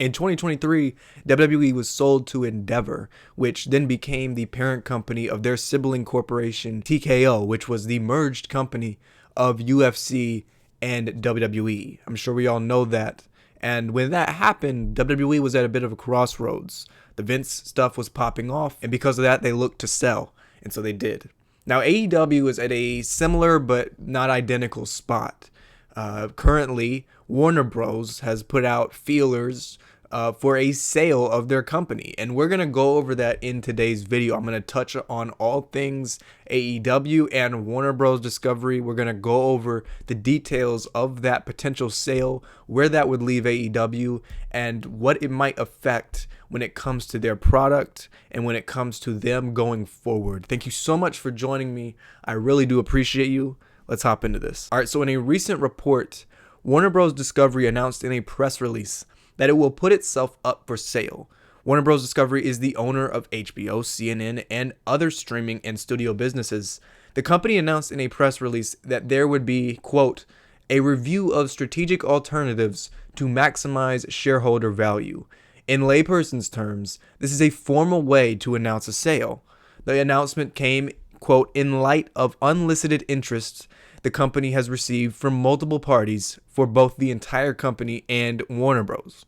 In 2023, WWE was sold to Endeavor, which then became the parent company of their sibling corporation, TKO, which was the merged company of UFC and WWE. I'm sure we all know that. And when that happened, WWE was at a bit of a crossroads. The Vince stuff was popping off, and because of that, they looked to sell. And so they did. Now, AEW is at a similar but not identical spot. Currently, Warner Bros. Has put out feelers for a sale of their company. And we're going to go over that in today's video. I'm going to touch on all things AEW and Warner Bros. Discovery. We're going to go over the details of that potential sale, where that would leave AEW, and what it might affect when it comes to their product and when it comes to them going forward. Thank you so much for joining me. I really do appreciate you. Let's hop into this. All right, so in a recent report, Warner Bros. Discovery announced in a press release that it will put itself up for sale. Warner Bros. Discovery is the owner of HBO, CNN, and other streaming and studio businesses. The company announced in a press release that there would be, quote, a review of strategic alternatives to maximize shareholder value. In layperson's terms, this is a formal way to announce a sale. The announcement came, quote, in light of unsolicited interest the company has received from multiple parties for both the entire company and Warner Bros.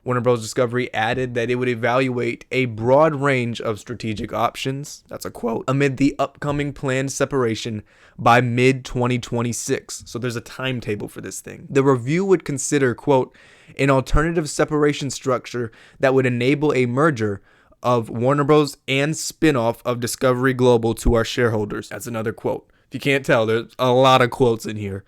Warner Bros. Discovery added that it would evaluate a broad range of strategic options, that's a quote, amid the upcoming planned separation by mid-2026. So there's a timetable for this thing. The review would consider, quote, an alternative separation structure that would enable a merger of Warner Bros. And spinoff of Discovery Global to our shareholders. That's another quote. If you can't tell, there's a lot of quotes in here.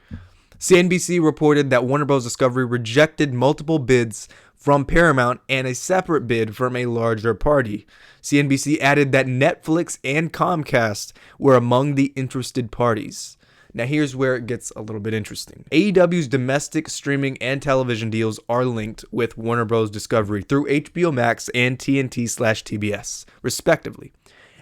CNBC reported that Warner Bros. Discovery rejected multiple bids from Paramount and a separate bid from a larger party. CNBC added that Netflix and Comcast were among the interested parties. Now here's where it gets a little bit interesting. AEW's domestic streaming and television deals are linked with Warner Bros. Discovery through HBO Max and TNT/TBS, respectively.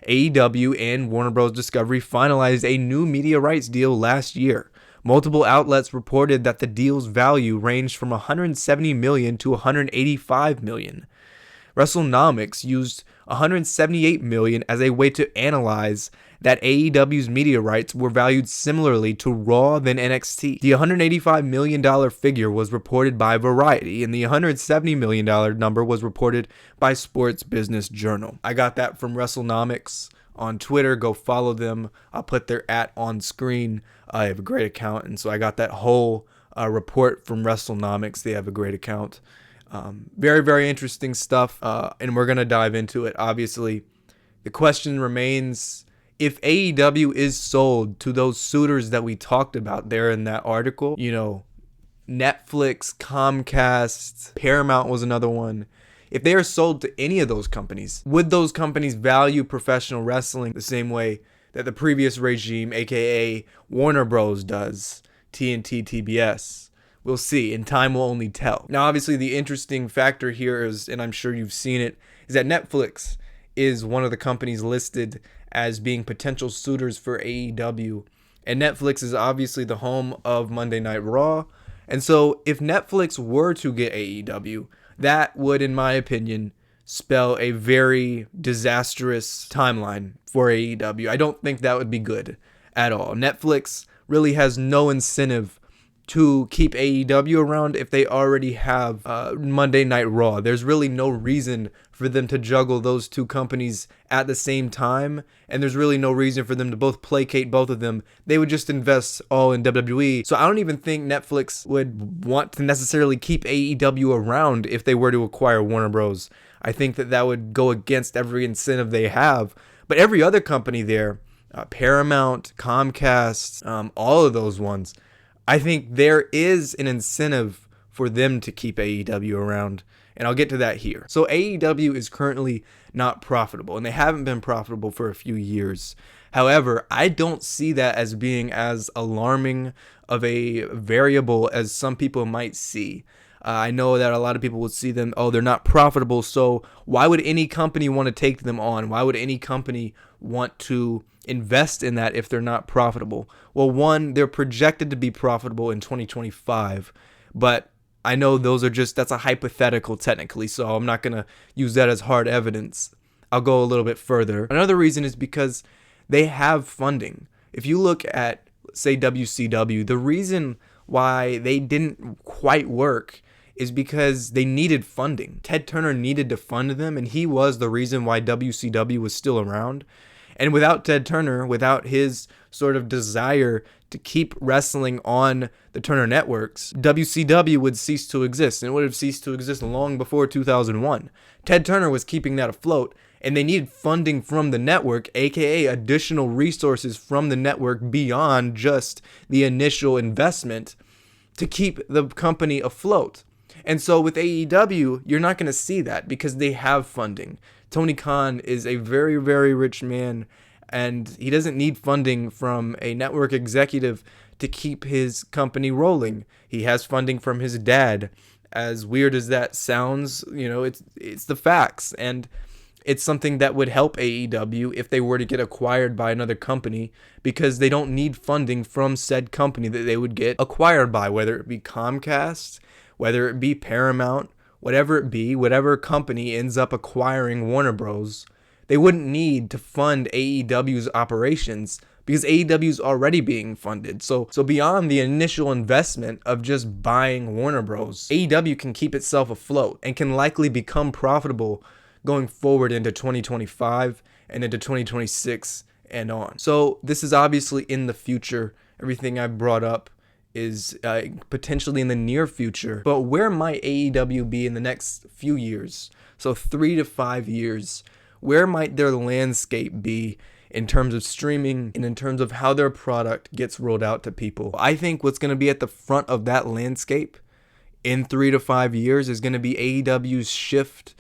AEW and Warner Bros. Discovery finalized a new media rights deal last year. Multiple outlets reported that the deal's value ranged from $170 million to $185 million. WrestleNomics used $178 million as a way to analyze that AEW's media rights were valued similarly to Raw than NXT. The $185 million figure was reported by Variety, and the $170 million number was reported by Sports Business Journal. I got that from WrestleNomics on Twitter. Go follow them. I'll put their @ on screen. I have a great account, and so I got that whole report from WrestleNomics. They have a great account. Very, very interesting stuff, and we're going to dive into it. Obviously, the question remains, if AEW is sold to those suitors that we talked about there in that article, you know, Netflix, Comcast, Paramount was another one. If they are sold to any of those companies, would those companies value professional wrestling the same way that the previous regime, aka Warner Bros. Does, TNT, TBS? We'll see, and time will only tell. Now, obviously, the interesting factor here is, and I'm sure you've seen it, is that Netflix is one of the companies listed as being potential suitors for AEW. And Netflix is obviously the home of Monday Night Raw. And so if Netflix were to get AEW, that would, in my opinion, spell a very disastrous timeline for AEW. I don't think that would be good at all. Netflix really has no incentive to keep AEW around if they already have Monday Night Raw. There's really no reason for them to juggle those two companies at the same time, and there's really no reason for them to both placate both of them. They would just invest all in WWE. So I don't even think Netflix would want to necessarily keep AEW around if they were to acquire Warner Bros. I think that that would go against every incentive they have. But every other company there, Paramount, Comcast, all of those ones, I think there is an incentive for them to keep AEW around, and I'll get to that here. So AEW is currently not profitable, and they haven't been profitable for a few years. However, I don't see that as being as alarming of a variable as some people might see. I know that a lot of people would see them, oh, they're not profitable, so why would any company want to take them on? Why would any company want to invest in that if they're not profitable? Well, one, they're projected to be profitable in 2025, but I know that's a hypothetical technically, so I'm not going to use that as hard evidence. I'll go a little bit further. Another reason is because they have funding. If you look at, say, WCW, the reason why they didn't quite work is because they needed funding. Ted Turner needed to fund them, and he was the reason why WCW was still around. And without Ted Turner, without his sort of desire to keep wrestling on the Turner networks, WCW would cease to exist, and it would have ceased to exist long before 2001. Ted Turner was keeping that afloat, and they needed funding from the network, aka additional resources from the network beyond just the initial investment to keep the company afloat. And so with AEW, you're not going to see that because they have funding. Tony Khan is a very, very rich man, and he doesn't need funding from a network executive to keep his company rolling. He has funding from his dad. As weird as that sounds, it's the facts. And it's something that would help AEW if they were to get acquired by another company, because they don't need funding from said company that they would get acquired by, whether it be Comcast, whether it be Paramount, whatever it be, whatever company ends up acquiring Warner Bros. They wouldn't need to fund AEW's operations because AEW is already being funded. So beyond the initial investment of just buying Warner Bros., AEW can keep itself afloat and can likely become profitable going forward into 2025 and into 2026 and on. So this is obviously in the future. Everything I've brought up is potentially in the near future. But where might AEW be in the next few years? So 3 to 5 years. Where might their landscape be in terms of streaming and in terms of how their product gets rolled out to people? I think what's going to be at the front of that landscape in 3 to 5 years is going to be AEW's shift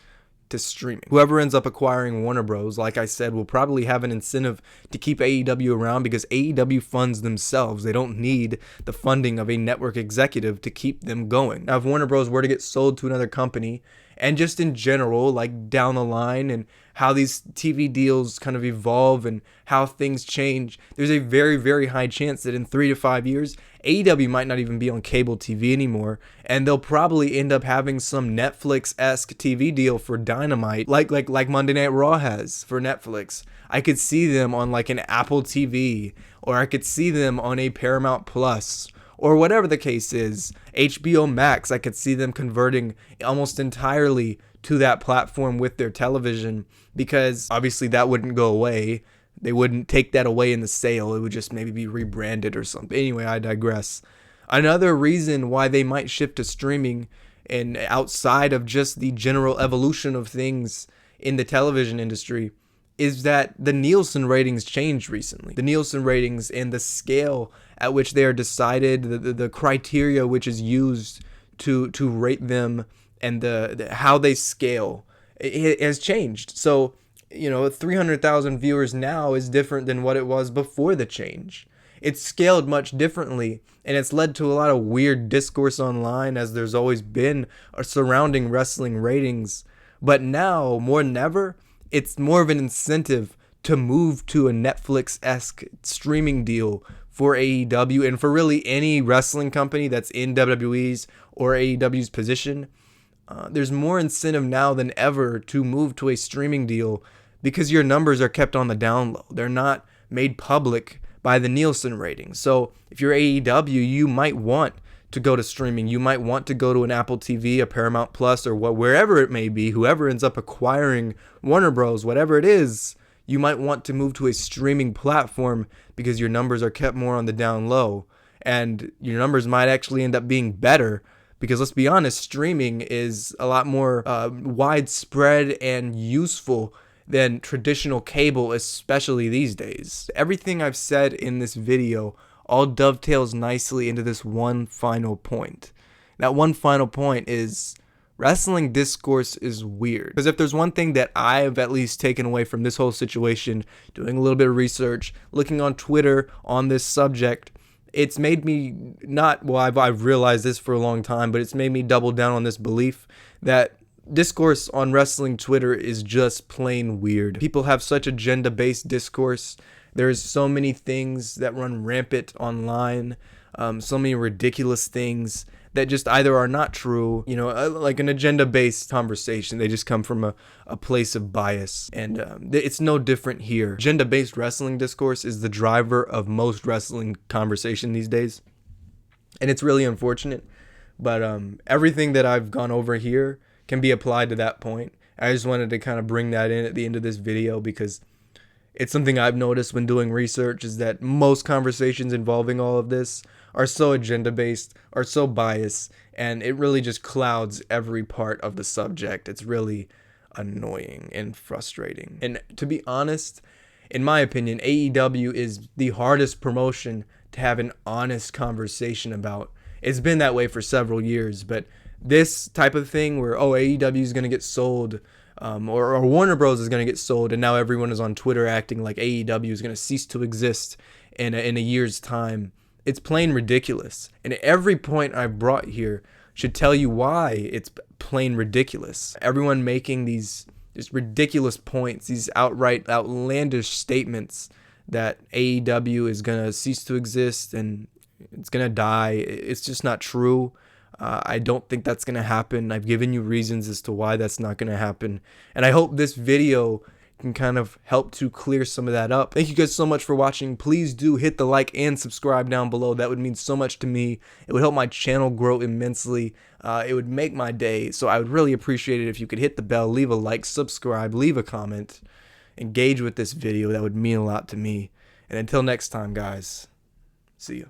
to streaming. Whoever ends up acquiring Warner Bros., like I said, will probably have an incentive to keep AEW around because AEW funds themselves. They don't need the funding of a network executive to keep them going. Now, if Warner Bros. Were to get sold to another company, and just in general, like down the line and how these TV deals kind of evolve and how things change, there's a very, very high chance that in 3 to 5 years, AEW might not even be on cable TV anymore, and they'll probably end up having some Netflix-esque TV deal for Dynamite, like Monday Night Raw has for Netflix. I could see them on like an Apple TV, or I could see them on a Paramount Plus, or whatever the case is. HBO Max, I could see them converting almost entirely to that platform with their television, because obviously that wouldn't go away. They wouldn't take that away in the sale. It would just maybe be rebranded or something. Anyway, I digress. Another reason why they might shift to streaming, and outside of just the general evolution of things in the television industry, is that the Nielsen ratings changed recently. The Nielsen ratings and the scale at which they are decided, the criteria which is used to rate them, and the how they scale, it has changed. So 300,000 viewers now is different than what it was before the change. It's scaled much differently, and it's led to a lot of weird discourse online, as there's always been surrounding wrestling ratings. But now, more than ever, it's more of an incentive to move to a Netflix-esque streaming deal for AEW, and for really any wrestling company that's in WWE's or AEW's position. There's more incentive now than ever to move to a streaming deal, because your numbers are kept on the down low. They're not made public by the Nielsen ratings. So if you're AEW, you might want to go to streaming. You might want to go to an Apple TV, a Paramount Plus, or wherever it may be. Whoever ends up acquiring Warner Bros., whatever it is, you might want to move to a streaming platform because your numbers are kept more on the down low. And your numbers might actually end up being better, because let's be honest, streaming is a lot more widespread and useful than traditional cable, especially these days. Everything I've said in this video all dovetails nicely into this one final point. That one final point is wrestling discourse is weird. Because if there's one thing that I've at least taken away from this whole situation, doing a little bit of research, looking on Twitter on this subject, it's made me I've realized this for a long time, but it's made me double down on this belief that discourse on wrestling Twitter is just plain weird. People have such agenda-based discourse. There's so many things that run rampant online, so many ridiculous things that just either are not true, you know, like an agenda-based conversation. They just come from a place of bias. And it's no different here. Agenda-based wrestling discourse is the driver of most wrestling conversation these days. And it's really unfortunate. But everything that I've gone over here can be applied to that point. I just wanted to kind of bring that in at the end of this video because it's something I've noticed when doing research, is that most conversations involving all of this are so agenda-based, are so biased, and it really just clouds every part of the subject. It's really annoying and frustrating. And to be honest, in my opinion, AEW is the hardest promotion to have an honest conversation about. It's been that way for several years, but this type of thing where, oh, AEW is going to get sold, or Warner Bros. Is going to get sold, and now everyone is on Twitter acting like AEW is going to cease to exist in a year's time. It's plain ridiculous. And every point I've brought here should tell you why it's plain ridiculous. Everyone making these just ridiculous points, these outright outlandish statements that AEW is going to cease to exist and it's going to die. It's just not true. I don't think that's going to happen. I've given you reasons as to why that's not going to happen. And I hope this video can kind of help to clear some of that up. Thank you guys so much for watching. Please do hit the like and subscribe down below. That would mean so much to me. It would help my channel grow immensely. It would make my day. So I would really appreciate it if you could hit the bell, leave a like, subscribe, leave a comment, engage with this video. That would mean a lot to me. And until next time, guys, see you.